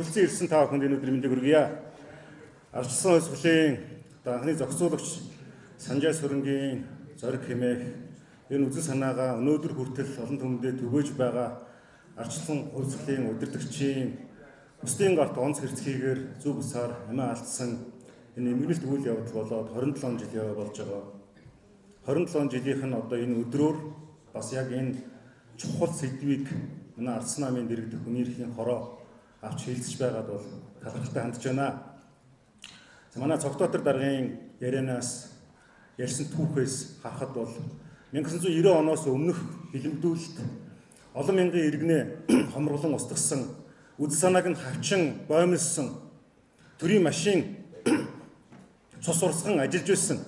Хүрэлцэн ирсэн та бүхэнд энэ өдрийн мэндийг хүргье. Ардчилсан улс хурлын анхны зохицуулагч Санжаа Сүрэнгийн зориг хэмээх энэ үзэл санаагаа өнөөдөр хүртэл олон түмэндээ түгээж байгаа ардчилсан улс хурлын удирдагчийн бусдын гарт онц хэрцгийгээр зөв бусаар амиа алдсан энэ эмгэнэлт үйл явдал болоод 27 жил болж байгаа. 27 жилийнх нь одоо энэ өдрөөр бас яг энэ чухал сэдвийг манай ардсан намын дэргэдэх хүний эрхийн хороо авч хэлцэж байгаад бол талархалтай хандж байна. Манай цогтоотор даргын ярианаас ярьсан түүхээс харахад бол 1990 оноос өмнөх хилэмдүүлэлт олон мянган иргэнэ хомруулан устгасан, үдэл санааг нь хавчин боомлсон, төрийн машин цус урсган ажиллаж байсан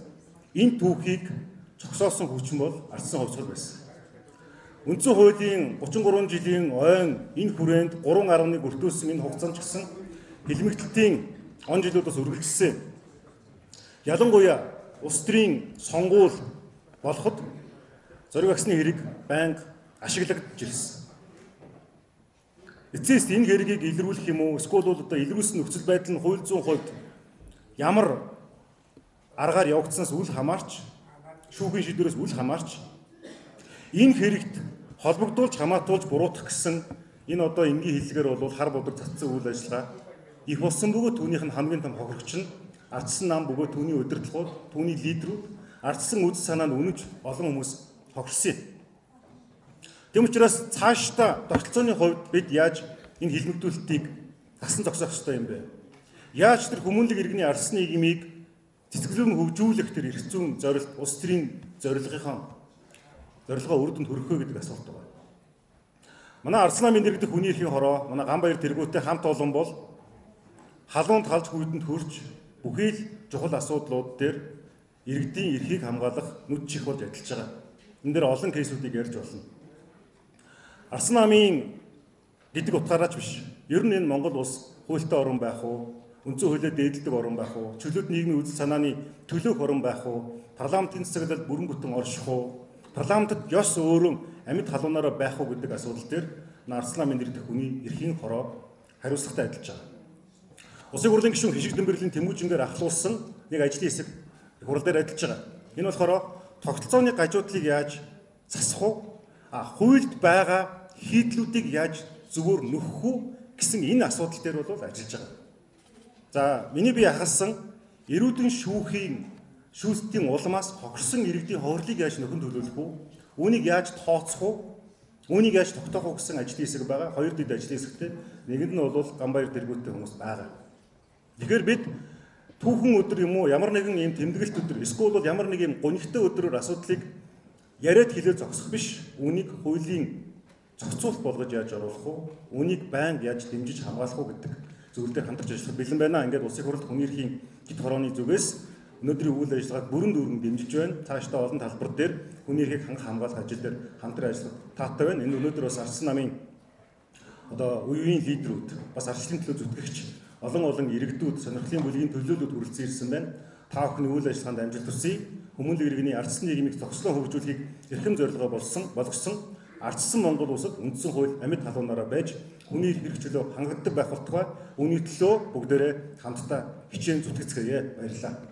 энэ түүхийг зогсоосон хүчин бол ардсан хувьсгал байсан. Үндсэн хуулийн 33 жилийн ойн энэ хүрээнд 3.1 өртөөсөн энэ хугацаанд ч гэсэн хэлмэгдэлтийн он жилүүдээс үргэлжилсэн. Ялангуяа улс төрийн сонгуул болоход зориг агсны хэрэг байнга ашиглагдж ирсэн. Эцэст энэ хэргийг илрүүлэх юм уу? Эсвэл бол одоо илрүүлсэн нөхцөл байдал нь хууль зүйн хувьд ямар аргаар явагдсанаас үл хамаарч, шүүхийн шийдвэрээс үл хамаарч энэ хэрэгт холбогдуулж хамаатуулж буруутгах гэсэн энэ одоо энгийн хэллэгээр бол хар бодог цацсан үйл ажиллагаа их болсон бөгөөд түүнийх нь хамгийн том хохирогч нь ардсан нам бөгөөд түүний удирдлагууд, түүний лидерүүд ардсан үзэл санаанд үнэж олон хүмүүс хохирсон. Тэм учраас цаашдаа тогтолцооны хувьд бид яаж энэ хэлмэгдүүлэлтийг тасан зогсоох ёстой юм бэ? Яаж тэр хүмүүнлэг иргэний ардсан нийгмийг цэцгэлэн хөгжүүлэх тэр эрх зүйн зорилт, улс төрийн зорилгоо үр дүнд хүрэхөө гэдэг асуулт байна. Манай ардсан намын дэргэдэх хүний эрхийн хороо, манай Ганбаяр тэргүүтэй хамт олон бол халуунд халж хүйдэнд хүрч бүхий л чухал асуудлууд дээр иргэдийн эрхийг хамгаалах нүд чих болж ажиллаж байгаа. Энэ дээр олон кейсүүдийг ярьж болно. Ардсан намын гэдэг утгаараач биш. Ер нь энэ Монгол улс хуультай орн байх уу? Үндсэн хуулиар дээдэлдэг орн байх уу? Чөлөөт нийгмийн үзэл санааны төлөөх орн байх уу? Парламентын цэцэглэлд бүрэн бүтэн орших уу? Парламентод ёс өөрөө амьд халуунаараа байх уу гэдэг асуудал дээр ардсан намын дэргэдэх хүний эрхийн хороо хариуцлагатай ажиллаж байгаа. Улсын хурлын гишүүн Хишиг Дэмбэрлийн тэмүүлжингээр ахлуулсан нэг ажлын хэсэг хурал дээр ажиллаж байгаа. Энэ болохоор тогтолцооны гажуудлыг яаж засах уу? Хуульд байгаа хийдлүүдийг яаж зөвөр нөхөх үү гэсэн энэ асуудал дээр бол ажиллаж байгаа. За, миний бие хахалсан эрүүдэн шүүстийн улмаас хогорсон иргэдийн ховрлыг яаж нөхөн төлөвлөх үү? Үүнийг яаж тооцох уу? Үүнийг яаж тогтоох уу гэсэн ажлын хэсэг байгаа. Хоёр дэд ажлын хэсэгтэй. Нэгэнд нь бол Ганбаяр тэргүүттэй хүмүүс байгаа. Тэгэхээр бид түүхэн өдөр юм уу, ямар нэгэн юм тэмдэглэлт өдөр, эсвэл бол ямар нэг юм гонигтай өдрөөр асуудлыг яриад хэлээ зогсох биш. Үүнийг хуулийн зохицуулалт болгож яаж оруулах уу? Үүнийг байнга яаж дэмжиж хамгаалах уу гэдэг зүйл дээр хамтарч ажиллах бэлэн байна. Ингээд улсын хурлд хүний эрхийн хэд хорооны зүгээс өнөөдрийн үйл ажиллагааг бүрэн дүүрэн дэмжиж байна. Цаашдаа олон талбар дээр хүний эрхийг хамгаалах ажил дээр хамтран ажиллах таатай байна. Энэ өнөөдөр бас ардсан намын одоо үеийн лидерүүд, бас ардчлалын төлөө зүтгэгч олон иргэдүүд, сонирхлын бүлгийн төлөөлөлд хүрэлцэн ирсэн байна. Та бүхний үйл ажиллагаанд амжилт хүсье. Хүмүүнлэг иргэний ардсан нийгмийг зохицлон хөгжүүлэхийг эрхэм зорилгоо болгосон ардсан Монгол улсад үндсэн хууль амьд халуунаараа байж хүний эрх чөлөө хангагддаг байх болтугай. Үүний төлөө бүгдээрээ хамтдаа хичээн зүтгэцгээе. Баярлалаа.